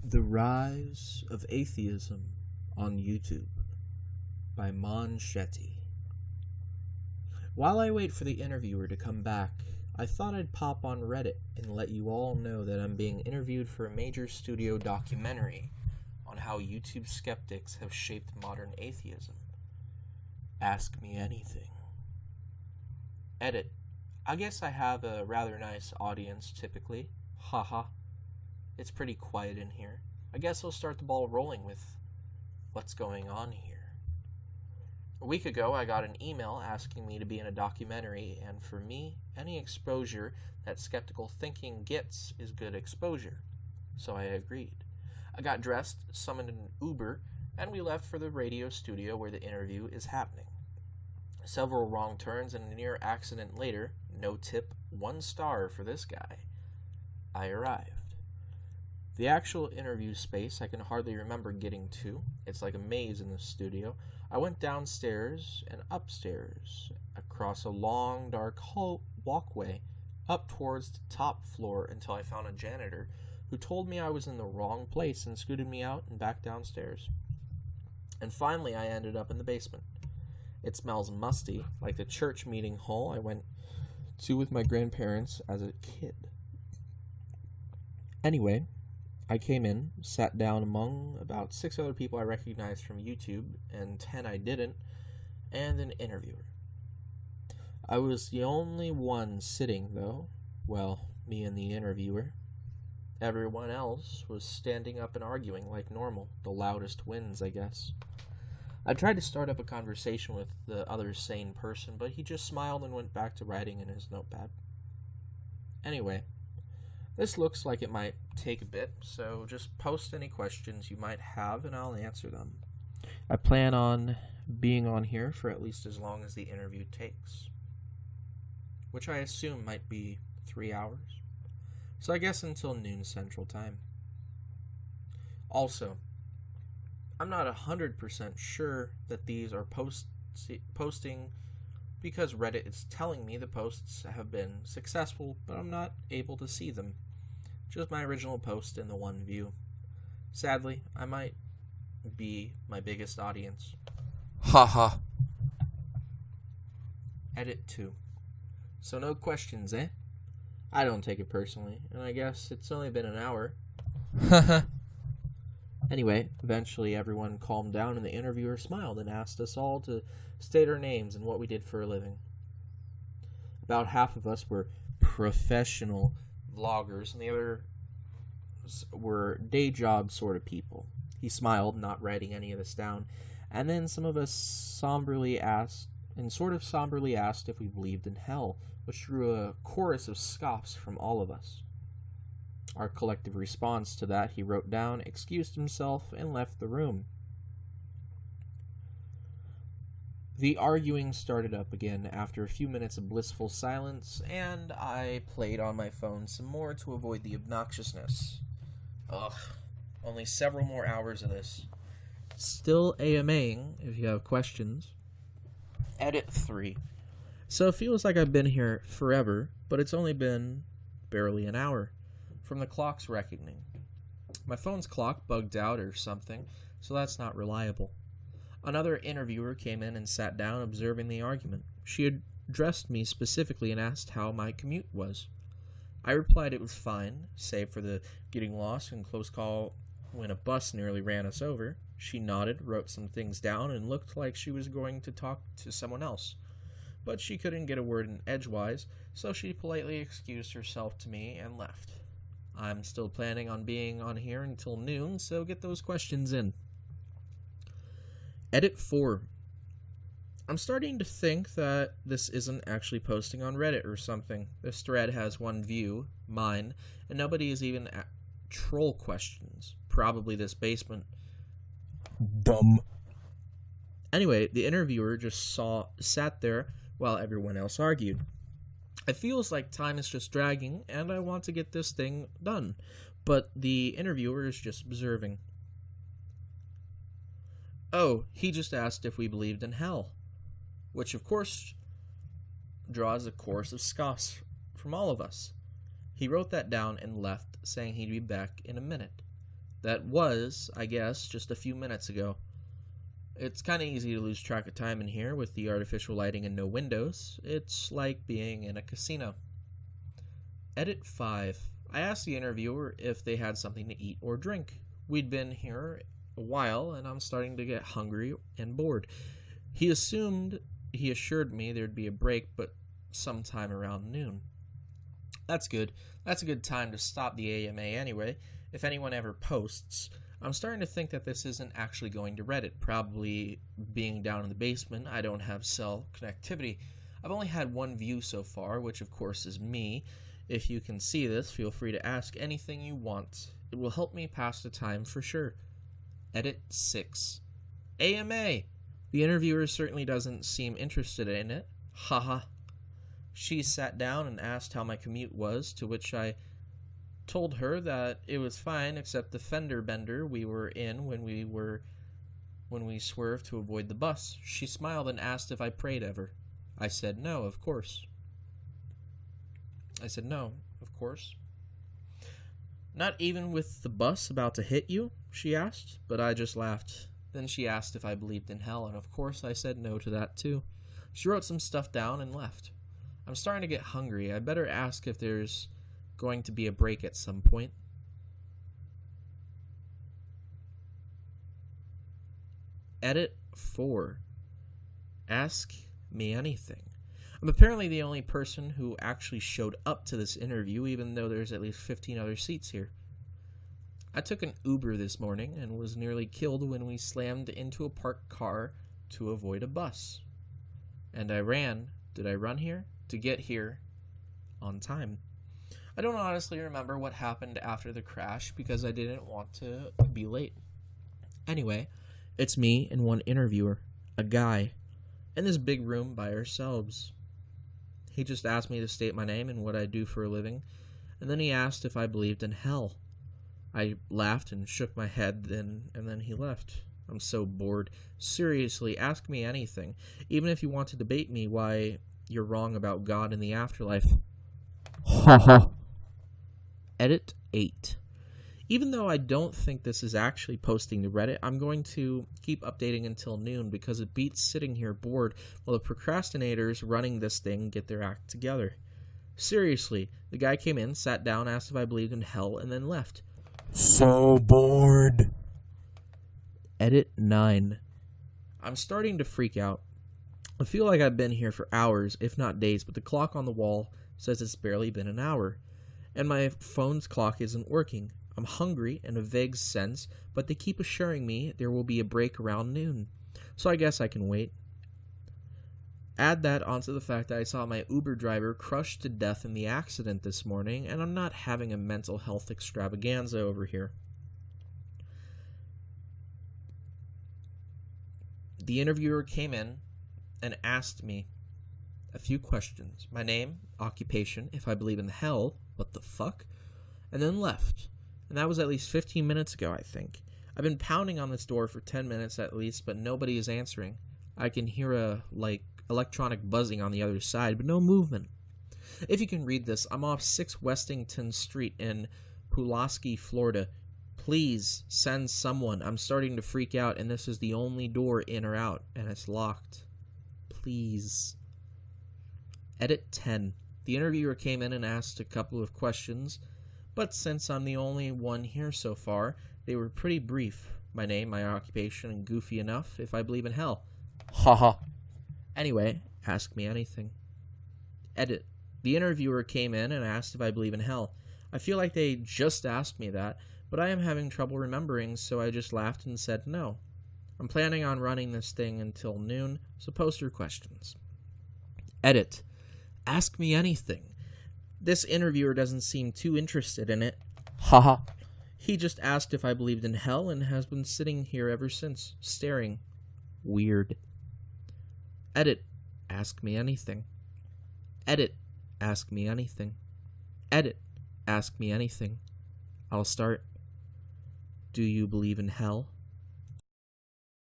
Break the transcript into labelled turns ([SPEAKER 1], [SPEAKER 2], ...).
[SPEAKER 1] The Rise of Atheism on YouTube by Shetty. While I wait for the interviewer to come back, I thought I'd pop on Reddit and let you all know that I'm being interviewed for a major studio documentary on how YouTube skeptics have shaped modern atheism. Ask me anything. Edit. I guess I have a rather nice audience typically. Haha. It's pretty quiet in here. I guess I'll start the ball rolling with what's going on here. A week ago, I got an email asking me to be in a documentary, and for me, any exposure that skeptical thinking gets is good exposure. So I agreed. I got dressed, summoned an Uber, and we left for the radio studio where the interview is happening. Several wrong turns and a near accident later, no tip, 1 star for this guy. I arrived. The actual interview space I can hardly remember getting to. It's like a maze in the studio. I went downstairs and upstairs, across a long, dark walkway, up towards the top floor until I found a janitor who told me I was in the wrong place and scooted me out and back downstairs. And finally I ended up in the basement. It smells musty, like the church meeting hall I went to with my grandparents as a kid. Anyway, I came in, sat down among about 6 other people I recognized from YouTube, and 10 I didn't, and an interviewer. I was the only one sitting, though. Well, me and the interviewer. Everyone else was standing up and arguing like normal. The loudest wins, I guess. I tried to start up a conversation with the other sane person, but he just smiled and went back to writing in his notepad. Anyway, this looks like it might take a bit, so just post any questions you might have and I'll answer them. I plan on being on here for at least as long as the interview takes, which I assume might be 3 hours. So I guess until noon Central Time. Also, I'm not 100% sure that these are posting because Reddit is telling me the posts have been successful, but I'm not able to see them. Just my original post in the one view. Sadly, I might be my biggest audience. Haha. Edit 2. So no questions, eh? I don't take it personally, and I guess it's only been an hour. Haha. Anyway, eventually everyone calmed down and the interviewer smiled and asked us all to state our names and what we did for a living. About half of us were professional vloggers and the others were day job sort of people. He smiled, not writing any of this down, and then some of us somberly asked if we believed in hell, which drew a chorus of scoffs from all of us. Our collective response to that, he wrote down, excused himself, and left the room. The arguing started up again after a few minutes of blissful silence, and I played on my phone some more to avoid the obnoxiousness. Ugh, only several more hours of this. Still AMAing if you have questions. Edit 3. So it feels like I've been here forever, but it's only been barely an hour. From the clock's reckoning. My phone's clock bugged out or something, so that's not reliable. Another interviewer came in and sat down observing the argument. She addressed me specifically and asked how my commute was. I replied it was fine, save for the getting lost and close call when a bus nearly ran us over. She nodded, wrote some things down, and looked like she was going to talk to someone else. But she couldn't get a word in edgewise, so she politely excused herself to me and left. I'm still planning on being on here until noon, so get those questions in. Edit 4. I'm starting to think that this isn't actually posting on Reddit or something. This thread has one view, mine, and nobody is even at troll questions. Probably this basement. Dumb. Anyway, the interviewer just sat there while everyone else argued. It feels like time is just dragging, and I want to get this thing done, but the interviewer is just observing. Oh, he just asked if we believed in hell, which of course draws a chorus of scoffs from all of us. He wrote that down and left, saying he'd be back in a minute. That was, I guess, just a few minutes ago. It's kind of easy to lose track of time in here with the artificial lighting and no windows. It's like being in a casino. Edit 5. I asked the interviewer if they had something to eat or drink. We'd been here a while, and I'm starting to get hungry and bored. He assured me there'd be a break, but sometime around noon. That's good. That's a good time to stop the AMA anyway, if anyone ever posts. I'm starting to think that this isn't actually going to Reddit. Probably being down in the basement, I don't have cell connectivity. I've only had one view so far, which of course is me. If you can see this, feel free to ask anything you want. It will help me pass the time for sure. Edit 6. AMA! The interviewer certainly doesn't seem interested in it. Haha. She sat down and asked how my commute was, to which I told her that it was fine except the fender bender we were in when we swerved to avoid the bus. She smiled and asked if I prayed ever. I said no, of course. Not even with the bus about to hit you? She asked, but I just laughed. Then she asked if I believed in hell, and of course I said no to that too. She wrote some stuff down and left. I'm starting to get hungry. I better ask if there's going to be a break at some point. Edit 4. Ask me anything. I'm apparently the only person who actually showed up to this interview, even though there's at least 15 other seats here. I took an Uber this morning and was nearly killed when we slammed into a parked car to avoid a bus. And I ran. Did I run here? To get here on time. I don't honestly remember what happened after the crash because I didn't want to be late. Anyway, it's me and one interviewer, a guy, in this big room by ourselves. He just asked me to state my name and what I do for a living, and then he asked if I believed in hell. I laughed and shook my head, and then he left. I'm so bored. Seriously, ask me anything. Even if you want to debate me why you're wrong about God in the afterlife. Haha. Edit 8. Even though I don't think this is actually posting to Reddit, I'm going to keep updating until noon because it beats sitting here bored while the procrastinators running this thing get their act together. Seriously, the guy came in, sat down, asked if I believed in hell, and then left. So bored. Edit 9. I'm starting to freak out. I feel like I've been here for hours, if not days, but the clock on the wall says it's barely been an hour. And my phone's clock isn't working. I'm hungry in a vague sense, but they keep assuring me there will be a break around noon. So I guess I can wait. Add that onto the fact that I saw my Uber driver crushed to death in the accident this morning, and I'm not having a mental health extravaganza over here. The interviewer came in and asked me a few questions. My name, occupation, if I believe in hell, what the fuck, and then left. And that was at least 15 minutes ago, I think. I've been pounding on this door for 10 minutes at least, but nobody is answering. I can hear a, electronic buzzing on the other side, but no movement. If you can read this, I'm off 6 Westington Street in Pulaski, Florida. Please send someone. I'm starting to freak out, and this is the only door in or out, and it's locked. Please. Edit 10. The interviewer came in and asked a couple of questions, but since I'm the only one here so far, they were pretty brief. My name, my occupation, and goofy enough if I believe in hell. Haha. Anyway, ask me anything. Edit. The interviewer came in and asked if I believe in hell. I feel like they just asked me that, but I am having trouble remembering, so I just laughed and said no. I'm planning on running this thing until noon, so post your questions. Edit. Ask me anything. This interviewer doesn't seem too interested in it. Haha. He just asked if I believed in hell and has been sitting here ever since, staring. Weird. Edit. Ask me anything. Edit. Ask me anything. Edit. Ask me anything. I'll start. Do you believe in hell?